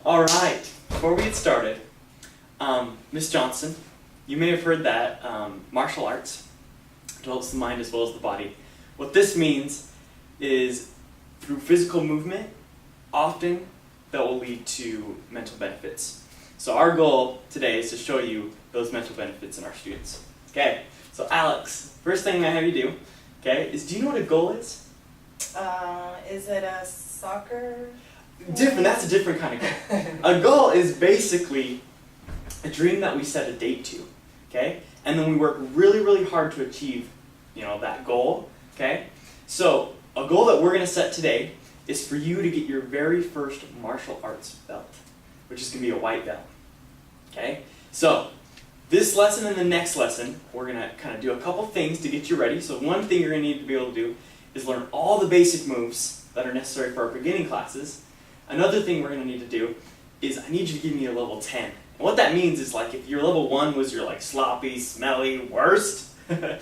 All right, before we get started, Ms. Johnson, you may have heard that martial arts develops the mind as well as the body. What this means is through physical movement, often that will lead to mental benefits. So our goal today is to show you those mental benefits in our students. Okay, so Alex, first thing I have you do, okay, is do you know what a goal is? Is it a soccer? Different, that's a different kind of goal. A goal is basically a dream that we set a date to, okay? And then we work really, really hard to achieve, that goal, okay? So a goal that we're going to set today is for you to get your very first martial arts belt, which is going to be a white belt, okay? So this lesson and the next lesson, we're going to kind of do a couple things to get you ready. So one thing you're going to need to be able to do is learn all the basic moves that are necessary for our beginning classes. Another thing we're going to need to do is I need you to give me a level 10. And what that means is like if your level 1 was your sloppy, smelly, worst, and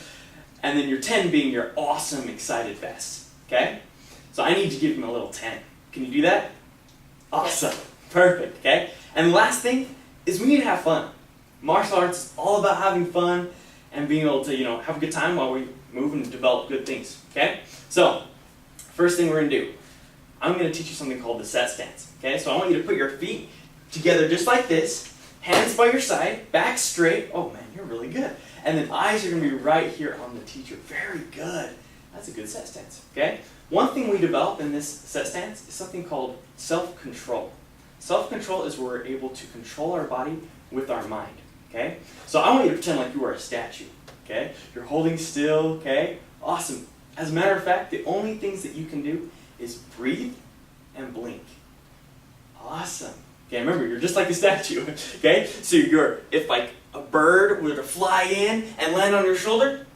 then your 10 being your awesome, excited best. Okay? So I need you to give me a little 10. Can you do that? Awesome. Yes. Perfect. Okay? And the last thing is we need to have fun. Martial arts is all about having fun and being able to, have a good time while we move and develop good things. Okay? So, first thing we're going to do, I'm going to teach you something called the set stance. Okay? So I want you to put your feet together just like this, hands by your side, back straight. Oh man, you're really good. And then eyes are going to be right here on the teacher. Very good. That's a good set stance. Okay? One thing we develop in this set stance is something called self-control. Self-control is where we're able to control our body with our mind. Okay? So I want you to pretend like you are a statue. Okay? You're holding still. Okay? Awesome. As a matter of fact, the only things that you can do is breathe and blink. Awesome. Okay, remember, you're just like a statue. Okay? So if like a bird were to fly in and land on your shoulder,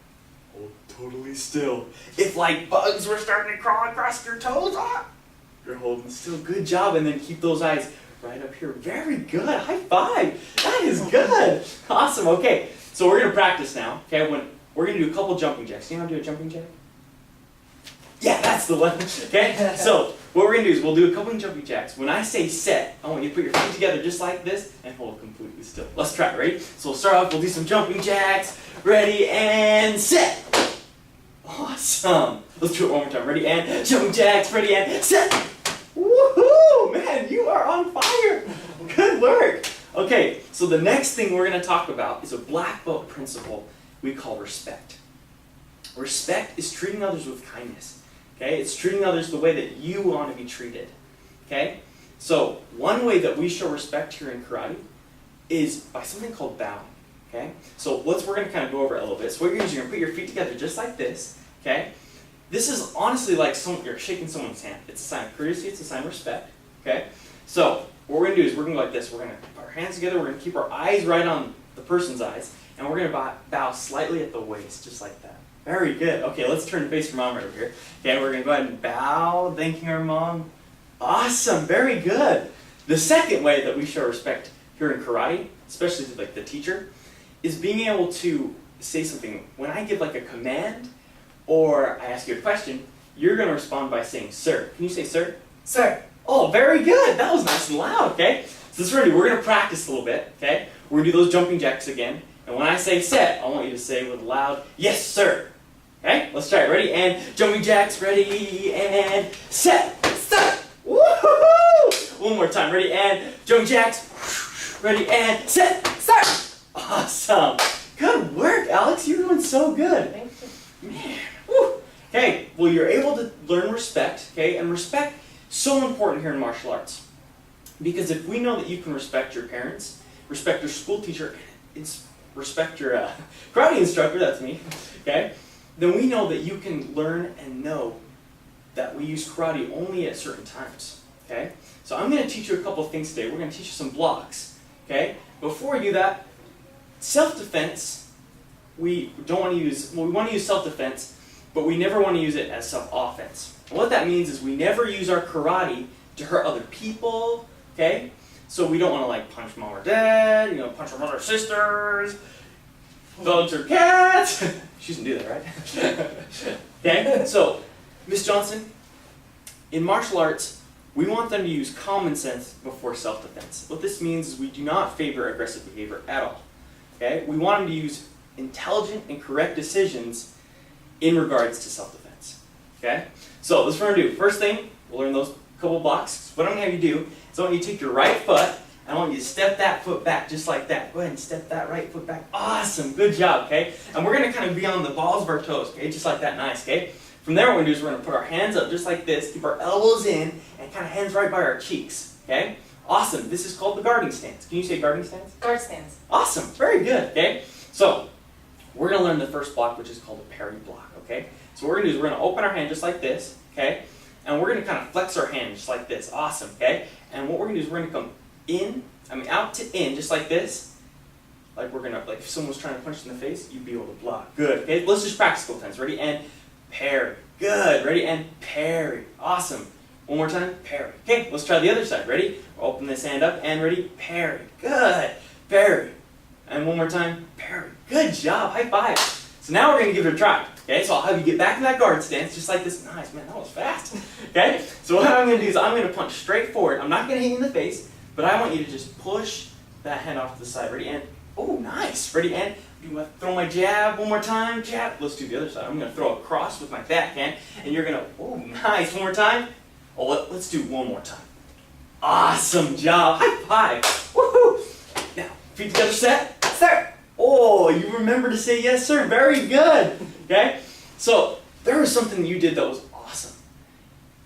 hold totally still. If like bugs were starting to crawl across your toes, you're holding still. Good job. And then keep those eyes right up here. Very good. High five. That is good. Awesome. Okay, so we're going to practice now. Okay, we're going to do a couple jumping jacks. Do you know how to do a jumping jack? Yeah, that's the one. Okay? So what we're going to do is we'll do a couple of jumping jacks. When I say set, I want you to put your feet together just like this and hold completely still. Let's try it. Ready? So we'll start off, we'll do some jumping jacks. Ready, and set. Awesome. Let's do it one more time. Ready, and jumping jacks. Ready, and set. Woohoo! Man, you are on fire. Good work. Okay, so the next thing we're going to talk about is a black belt principle we call respect. Respect is treating others with kindness. Okay? It's treating others the way that you want to be treated. Okay? So one way that we show respect here in karate is by something called bowing. Okay? So we're going to kind of go over it a little bit. So what you're going to do is you're going to put your feet together just like this. Okay? This is honestly like you're shaking someone's hand. It's a sign of courtesy. It's a sign of respect. Okay? So what we're going to do is we're going to go like this. We're going to put our hands together. We're going to keep our eyes right on the person's eyes. And we're going to bow slightly at the waist, just like that. Very good. Okay, let's turn and face your mom right over here. Okay, we're going to go ahead and bow, thanking our mom. Awesome. Very good. The second way that we show respect here in karate, especially to the teacher, is being able to say something. When I give a command or I ask you a question, you're going to respond by saying sir. Can you say sir? Sir. Oh, very good. That was nice and loud, okay? So let's ready. We're going to practice a little bit, okay? We're going to do those jumping jacks again. And when I say set, I want you to say with a loud, yes, sir. Okay, let's try it. Ready, and jumping jacks. Ready, and set. Set. Woohoo! One more time. Ready, and jumping jacks. Ready, and set. Set. Awesome. Good work, Alex. You're doing so good. Thank you. Man. Woo. Okay, well, you're able to learn respect, okay? And respect is so important here in martial arts. Because if we know that you can respect your parents, respect your school teacher, respect your karate instructor, that's me, okay? Then we know that you can learn and know that we use karate only at certain times, okay? So I'm going to teach you a couple of things today. We're going to teach you some blocks, okay? Before we do that, self-defense, we want to use self-defense, but we never want to use it as self-offense. And what that means is we never use our karate to hurt other people, okay? So we don't want to punch mom or dad, punch our brother or sisters, dogs or cats. She doesn't do that, right? Okay, so Miss Johnson, in martial arts, we want them to use common sense before self-defense. What this means is we do not favor aggressive behavior at all. Okay? We want them to use intelligent and correct decisions in regards to self-defense. Okay? So that's what we're going to do. First thing, we'll learn those couple blocks. What I'm going to have you do is I want you to take your right foot, and I want you to step that foot back just like that. Go ahead and step that right foot back. Awesome. Good job. Okay? And we're going to kind of be on the balls of our toes. Okay? Just like that. Nice. Okay? From there, what we're going to do is we're going to put our hands up just like this, keep our elbows in, and kind of hands right by our cheeks. Okay? Awesome. This is called the guarding stance. Can you say guarding stance? Guard stance. Awesome. Very good. Okay? So, we're going to learn the first block, which is called a parry block. Okay? So what we're going to do is we're going to open our hand just like this. Okay? And we're going to kind of flex our hand just like this. Awesome. Okay? And what we're going to do is we're going to come out to in just like this. Like we're going to, like if someone was trying to punch you in the face, you'd be able to block. Good. Okay? Let's just practice a couple times. Ready? And parry. Good. Ready? And parry. Awesome. One more time. Parry. Okay, let's try the other side. Ready? Open this hand up and ready? Parry. Good. Parry. And one more time. Parry. Good job. High five. So now we're going to give it a try. Okay, so I'll have you get back in that guard stance just like this. Nice, man. That was fast. Okay, so what I'm going to do is I'm going to punch straight forward. I'm not going to hit you in the face, but I want you to just push that hand off to the side. Ready? And, oh, nice. Ready? And I'm going to throw my jab one more time. Jab. Let's do the other side. I'm going to throw a cross with my backhand, and you're going to, oh, nice. One more time. Oh, let's do one more time. Awesome job. High five. Woohoo. Now, feet together, set. Sir. Oh, you remember to say yes, sir. Very good. Okay? So, there was something you did that was awesome.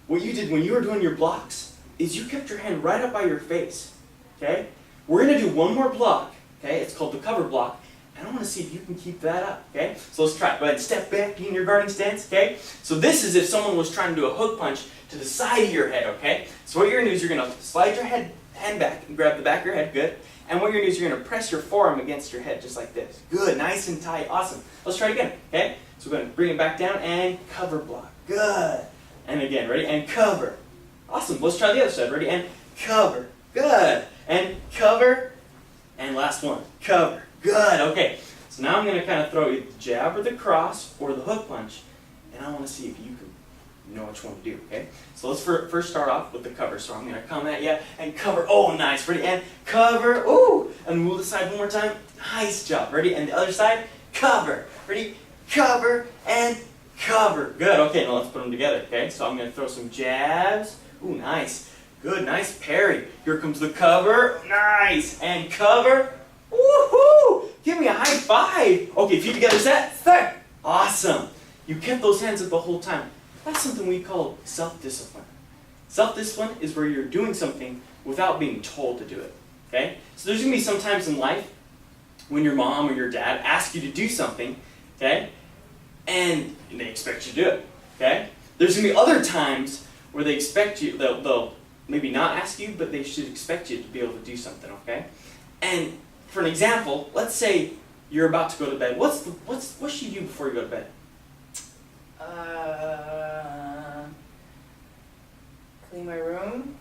What you did when you were doing your blocks is you kept your hand right up by your face. Okay? We're going to do one more block. Okay? It's called the cover block. And I want to see if you can keep that up. Okay? So let's try it. Go ahead and step back in your guarding stance. Okay? So this is if someone was trying to do a hook punch to the side of your head. Okay? So what you're going to do is you're going to slide your hand back and grab the back of your head. Good. And what you're going to do is you're going to press your forearm against your head just like this. Good. Nice and tight. Awesome. Let's try it again. Okay? So we're going to bring it back down and cover block. Good. And again. Ready? And cover. Awesome. Let's try the other side. Ready? And cover. Good. And cover. And last one. Cover. Good. Okay. So now I'm going to kind of throw you the jab or the cross or the hook punch. And I want to see if you can know which one to do. Okay? So let's first start off with the cover. So I'm going to come at you and cover. Oh, nice. Ready? And cover. Ooh. And move the side one more time. Nice job. Ready? And the other side. Cover. Ready? Cover and cover. Good. Okay, now let's put them together. Okay? So I'm going to throw some jabs. Ooh, nice. Good. Nice parry. Here comes the cover. Nice. And cover. Woohoo! Give me a high five. Okay, feet together, set. Sir. Awesome. You kept those hands up the whole time. That's something we call self-discipline. Self-discipline is where you're doing something without being told to do it. Okay? So there's going to be some times in life when your mom or your dad ask you to do something, okay? And they expect you to do it. Okay? There's going to be other times where they expect you, they'll maybe not ask you, but they should expect you to be able to do something, okay? And for an example, let's say you're about to go to bed. What should you do before you go to bed? Clean my room.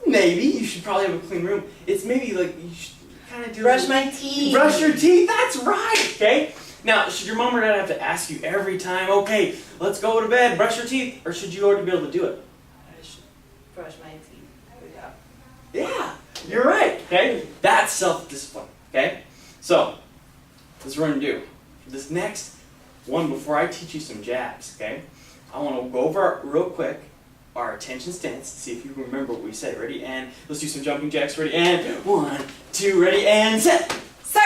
Maybe you should probably have a clean room. It's maybe like you should kind of do. Brush my teeth. Brush your teeth. That's right. Okay. Now, should your mom or dad have to ask you every time? Okay, let's go to bed. Brush your teeth, or should you already be able to do it? I should brush my teeth. Good job. Yeah, you're right. Okay, that's self-discipline. Okay, so this is what we're gonna do. For this next one, before I teach you some jabs, okay, I want to go over real quick our attention stance. See if you can remember what we said. Ready? And let's do some jumping jacks. Ready? And 1, 2, ready? And set. Sir.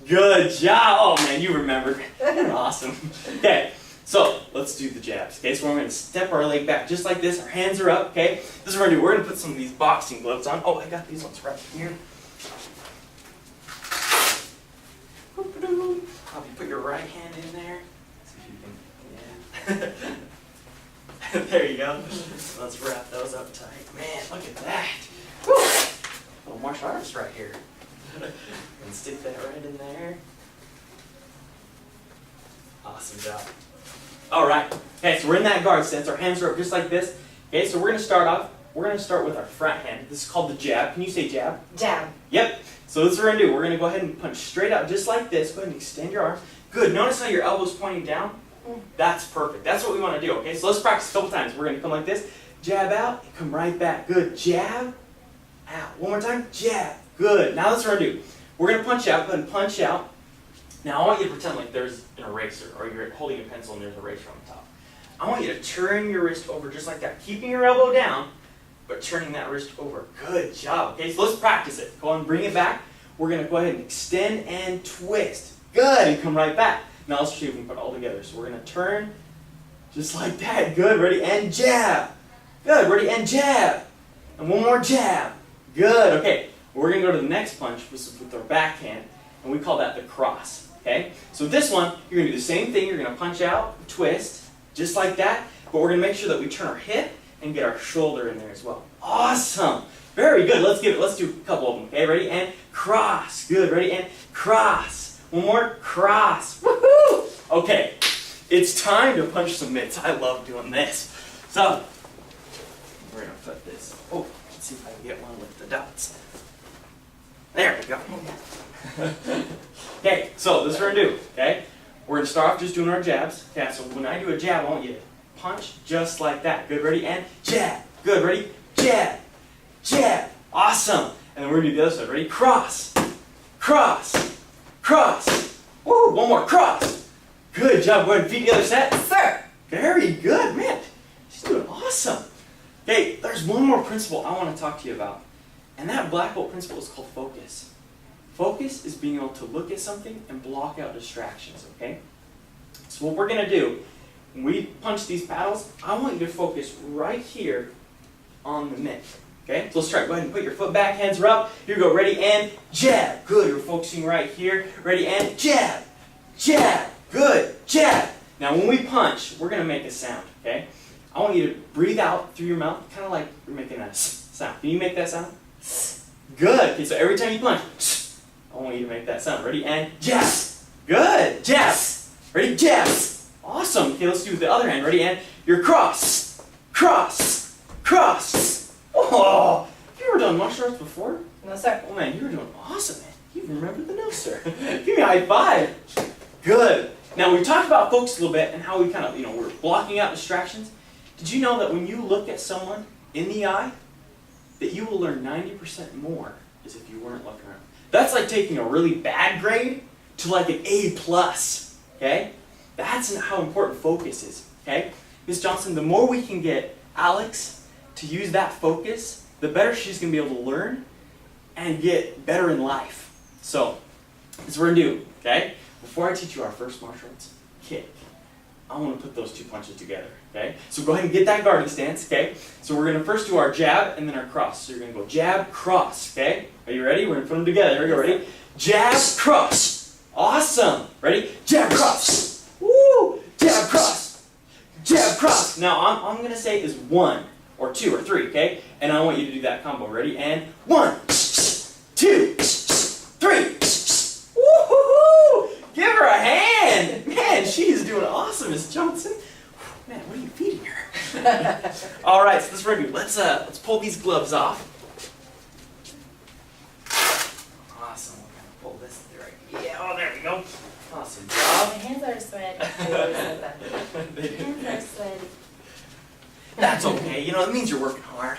Good job. Oh man, you remembered. Awesome. Okay, so let's do the jabs. Okay, so we're going to step our leg back just like this. Our hands are up. Okay, this is what we're going to do. We're going to put some of these boxing gloves on. Oh, I got these ones right here. I'll put your right hand in there. See if you can. Yeah. There you go. Let's wrap those up tight. Man, look at that. Woo! Little martial artist right here. And stick that right in there. Awesome job. Alright. Okay, so we're in that guard stance. Our hands are up just like this. Okay, so we're going to start off. We're going to start with our front hand. This is called the jab. Can you say jab? Jab. Yep. So this is what we're going to do. We're going to go ahead and punch straight out just like this. Go ahead and extend your arms. Good. Notice how your elbow's pointing down? That's perfect. That's what we want to do. Okay, so let's practice a couple times. We're going to come like this. jab out, and come right back. Good. Jab, out. One more time. Jab. Good. Now that's what we're going to do. We're going to punch out. Go ahead and punch out. Now I want you to pretend like there's an eraser, or you're holding a pencil and there's an eraser on the top. I want you to turn your wrist over just like that, keeping your elbow down, but turning that wrist over. Good job. Okay, so let's practice it. Go on and bring it back. We're going to go ahead and extend and twist. Good, and come right back. Now let's see if we can put it all together. So we're going to turn just like that. Good, ready, and jab. Good, ready, and jab. And one more jab. Good, okay. We're going to go to the next punch, which is with our backhand, and we call that the cross. Okay, so this one, you're going to do the same thing. You're going to punch out, twist, just like that, but we're going to make sure that we turn our hip and get our shoulder in there as well. Awesome. Very good. Let's do a couple of them. Okay, ready? And cross. Good. Ready? And cross. One more. Cross. Woohoo! Okay, it's time to punch some mitts. I love doing this. So, we're going to put this. Oh, let's see if I can get one with the dots. There we go. Okay, so this is what we're going to do. Okay? We're going to start off just doing our jabs. Okay, so when I do a jab, I want you to punch just like that. Good, ready, and jab. Good, ready, jab, jab. Awesome. And then we're going to do the other side. Ready? Cross, cross, cross. Woo, one more, cross. Good job. Go ahead and feet the other set. Sir. Very good, man. She's doing awesome. Okay, there's one more principle I want to talk to you about. And that black belt principle is called focus. Focus is being able to look at something and block out distractions, okay? So what we're going to do, when we punch these paddles, I want you to focus right here on the mitt, okay? So let's try. Go ahead and put your foot back, hands are up. Here we go. Ready, and jab. Good. You're focusing right here. Ready, and jab. Jab. Good. Jab. Now when we punch, we're going to make a sound, okay? I want you to breathe out through your mouth, kind of like you're making a sound. Can you make that sound? Good. Okay, so every time you punch, I want you to make that sound. Ready? And jab. Good. Jab. Ready? Jab. Awesome. Okay, let's do the other hand. Ready? And your cross. Cross. Cross. Oh, have you ever done martial arts before? No, sir. Oh, man, you were doing awesome, man. You remembered the no, sir. Give me a high five. Good. Now, we talked about focus a little bit and how we kind of, we're blocking out distractions. Did you know that when you look at someone in the eye, that you will learn 90% more as if you weren't looking around? That's like taking a really bad grade to like an A+, okay? That's how important focus is, okay? Ms. Johnson, the more we can get Alex to use that focus, the better she's going to be able to learn and get better in life. So, this is what we're going to do, okay? Before I teach you our first martial arts, kick, I want to put those two punches together, okay? So go ahead and get that guarding stance, okay? So we're going to first do our jab and then our cross. So you're going to go jab, cross, okay? Are you ready? We're going to put them together. Here we go, ready? Jab, cross. Awesome. Ready? Jab, cross. Woo! Jab, cross. Jab, cross. Now, I'm going to say is 1 or 2 or 3, okay? And I want you to do that combo. Ready? And 1, 2, 3. Woo-hoo-hoo! Give her a hand. Man, she's doing awesome, Miss Johnson. Man, what are you feeding her? All right, so this is what we're going to do. Let's pull these gloves off. Awesome. We're going to pull this right. Yeah, oh, there we go. Awesome My job. hands are sweaty. I always say that. Hands are sweaty. That's okay. It means you're working hard.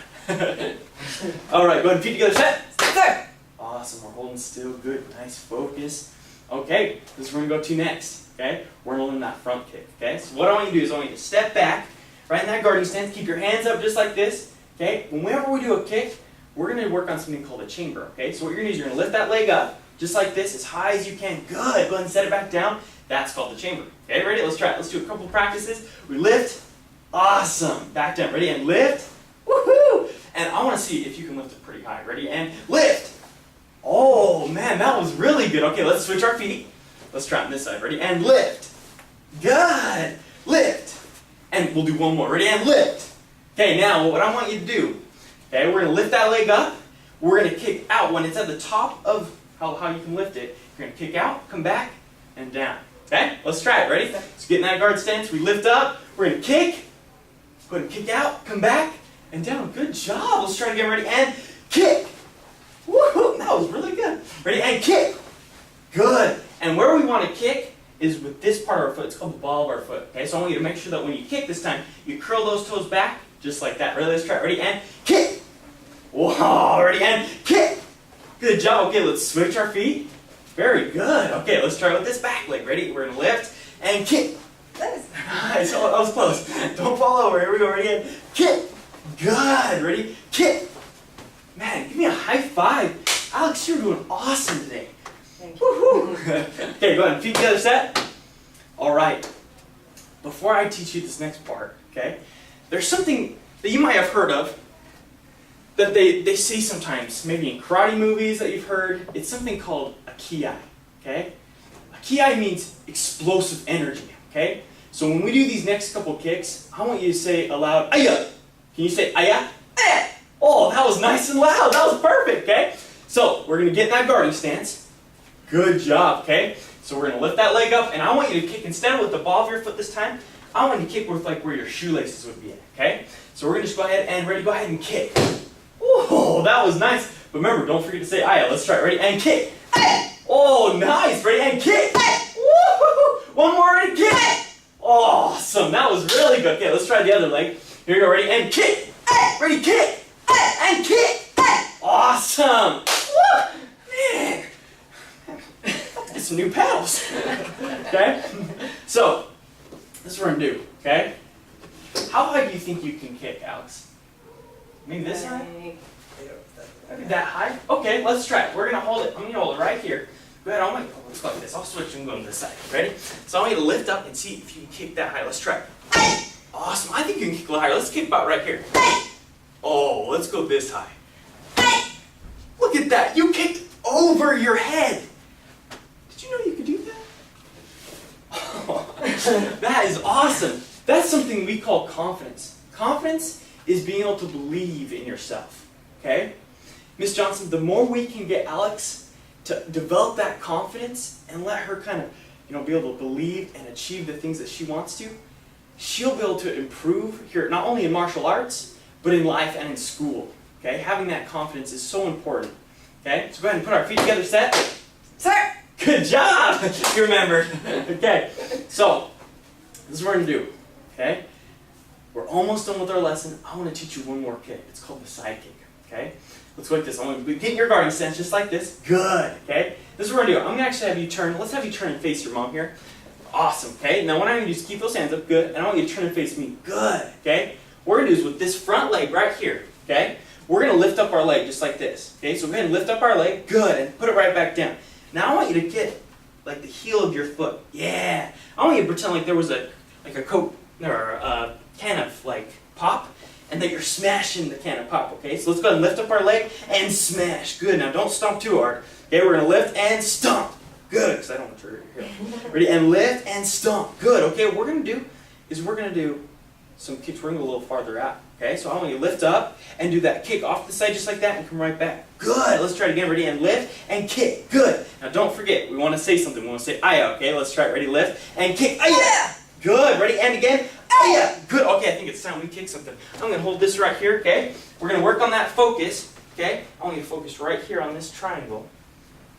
All right, go ahead and feet together. Set. Sir. Awesome. We're holding still. Good. Nice focus. Okay, this is where we're going to go to next. Okay, we're going to learn that front kick. Okay, so what I want you to do is I want you to step back, right in that guarding stance. Keep your hands up just like this. Okay, whenever we do a kick, we're going to work on something called a chamber. Okay, so what you're going to do is you're going to lift that leg up just like this, as high as you can. Good. Go ahead and set it back down. That's called the chamber. Okay, ready? Let's try it. Let's do a couple practices. We lift. Awesome. Back down. Ready? And lift. Woohoo! And I want to see if you can lift it pretty high. Ready? And lift. Oh, man, that was really good. Okay, let's switch our feet. Let's try it on this side. Ready? And lift. Good. Lift. And we'll do one more. Ready? And lift. Okay, now what I want you to do, okay, we're going to lift that leg up. We're going to kick out. When it's at the top of how you can lift it, you're going to kick out, come back, and down. Okay? Let's try it. Ready? Let's get in that guard stance. We lift up. We're going to kick. Go ahead and kick out, come back, and down. Good job. Let's try it again. Ready? And kick. Woohoo! That was really good. Ready? And kick. Good. And where we want to kick is with this part of our foot. It's called the ball of our foot. Okay? So I want you to make sure that when you kick this time, you curl those toes back Just like that. Ready? Let's try it. Ready? And kick. Whoa, ready? And kick. Good job. Okay, let's switch our feet. Very good. Okay, let's try with this back leg. Ready? We're going to lift and kick. Nice. Oh, that was close. Don't fall over. Here we go. Ready? And kick. Good. Ready? Kick. Man, give me a high five. Alex, you're doing awesome today. Thank you. Woohoo! Okay, go ahead and feet together, set. All right. Before I teach you this next part, okay, there's something that you might have heard of that they say sometimes, maybe in karate movies that you've heard. It's something called a ki, okay? A ki means explosive energy, okay? So when we do these next couple kicks, I want you to say aloud, "Aya." Can you say "Aya"? Eh. Oh, that was nice and loud. That was perfect, okay? So we're going to get in that guarding stance. Good job, okay? So we're going to lift that leg up, and I want you to kick, instead of with the ball of your foot this time, I want you to kick with like where your shoelaces would be at, okay? So we're going to just go ahead and ready, go ahead and kick. Oh, that was nice. But remember, don't forget to say "Aya." Let's try it. Ready, and kick. Oh, nice. Ready, and kick. Woo-hoo-hoo. One more, ready, kick. Awesome. That was really good. Okay, let's try the other leg. Here we go. Ready, and kick. Ready, kick. And kick. Awesome. Woo. Man. Get some new paddles. Okay? So, this is what we're going to do. Okay? How high do you think you can kick, Alex? Maybe this high? Maybe that high? Okay, let's try it. We're going to hold it. I'm going to hold it right here. Go ahead. Let's go like this. I'll switch and go to this side. Ready? So I want you to lift up and see if you can kick that high. Let's try it. Awesome. I think you can kick a little higher. Let's kick about right here. Oh, let's go this high. Look at that. You kicked over your head. Did you know you could do that? Oh, that is awesome. That's something we call confidence. Confidence is being able to believe in yourself. Okay? Miss Johnson, the more we can get Alex to develop that confidence and let her kind of, be able to believe and achieve the things that she wants to, she'll be able to improve here, not only in martial arts, but in life and in school. Okay? Having that confidence is so important. Okay? So go ahead and put our feet together, set. Sir! Good job! You remembered. Okay. So, this is what we're going to do. Okay? We're almost done with our lesson. I want to teach you one more kick. It's called the side kick. Okay? Let's go like this. I want to get in your guarding stance just like this. Good. Okay? This is what we're going to do. I'm going to actually have you turn. Let's have you turn and face your mom here. Awesome. Okay? Now what I'm going to do is keep those hands up. Good. And I want you to turn and face me. Good. Okay? What we're going to do is with this front leg right here. Okay? We're going to lift up our leg just like this. Okay? So go ahead and lift up our leg. Good. And put it right back down. Now I want you to get like the heel of your foot. Yeah. I want you to pretend like there was a Coke or a can of like pop, and that you're smashing the can of pop. Okay. So let's go ahead and lift up our leg and smash. Good. Now don't stomp too hard. Okay. We're gonna lift and stomp. Good. Because I don't want your heel. Ready? And lift and stomp. Good. Okay. What we're gonna do is we're gonna do some kicks. We're gonna go a little farther out. Okay. So I want you to lift up and do that kick off the side just like that and come right back. Good. Let's try it again. Ready? And lift and kick. Good. Now don't forget, we want to say something. We want to say "Aya." Okay. Let's try it. Ready? Lift and kick. Aya. Good. Ready? And again. Aya. Good. Okay. I think it's time we kick something. I'm gonna hold this right here. Okay. We're gonna work on that focus. Okay. I want you to focus right here on this triangle,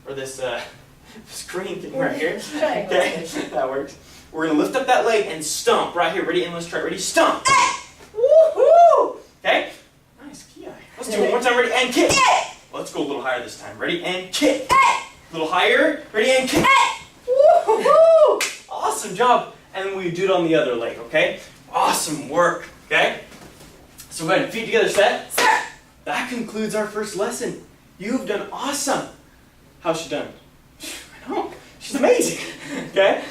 or this this green thing right here. Okay. That works. We're gonna lift up that leg and stomp right here. Ready? And let's try it. Ready? Stomp. Woohoo! Okay. Nice ki. Let's do it one more time. Ready? And kick. Let's go a little higher this time. Ready? And kick. A little higher. Ready? And kick. Woohoo! Awesome job. And then we do it on the other leg. Okay. Awesome work. Okay. So go ahead and feet together, set. Sir. That concludes our first lesson. You've done awesome. How's she done? I know. She's amazing. Okay.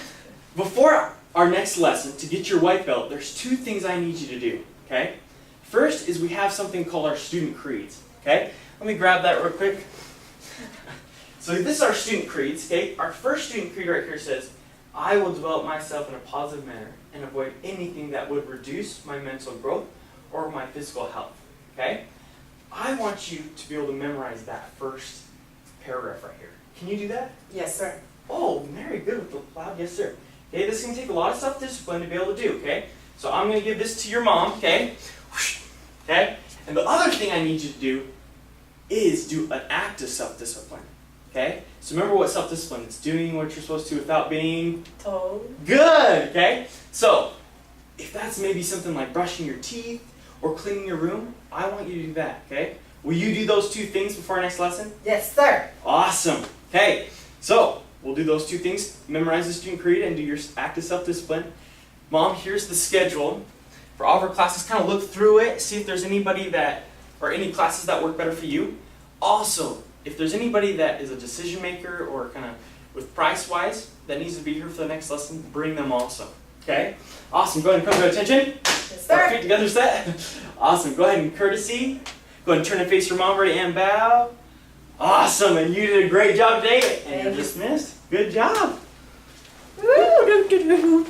Before our next lesson, to get your white belt, there's two things I need you to do. Okay. First is we have something called our student creeds. Okay. Let me grab that real quick. So this is our student creeds. Okay. Our first student creed right here says, "I will develop myself in a positive manner and avoid anything that would reduce my mental growth or my physical health." Okay. I want you to be able to memorize that first paragraph right here. Can you do that? Yes, sir. Oh, very good with the loud yes, sir. Okay, this is going to take a lot of self-discipline to be able to do, okay? So I'm going to give this to your mom, okay? Okay? And the other thing I need you to do is do an act of self-discipline, okay? So remember what self-discipline is. Doing what you're supposed to without being Told. good, okay? So if that's maybe something like brushing your teeth or cleaning your room, I want you to do that, okay? Will you do those 2 things before our next lesson? Yes, sir. Awesome. Okay, so we'll do those 2 things. Memorize the student creed and do your act of self-discipline. Mom, here's the schedule for all of our classes. Kind of look through it, see if there's anybody that, or any classes that work better for you. Also, if there's anybody that is a decision maker or kind of with price-wise that needs to be here for the next lesson, bring them also. Okay? Awesome. Go ahead and come to attention. Yes, Our sir. feet together set. Awesome. Go ahead and courtesy. Go ahead and turn and face your mom, ready, and bow. Awesome. And you did a great job today. And you're Thank you. dismissed. Good job. Woo!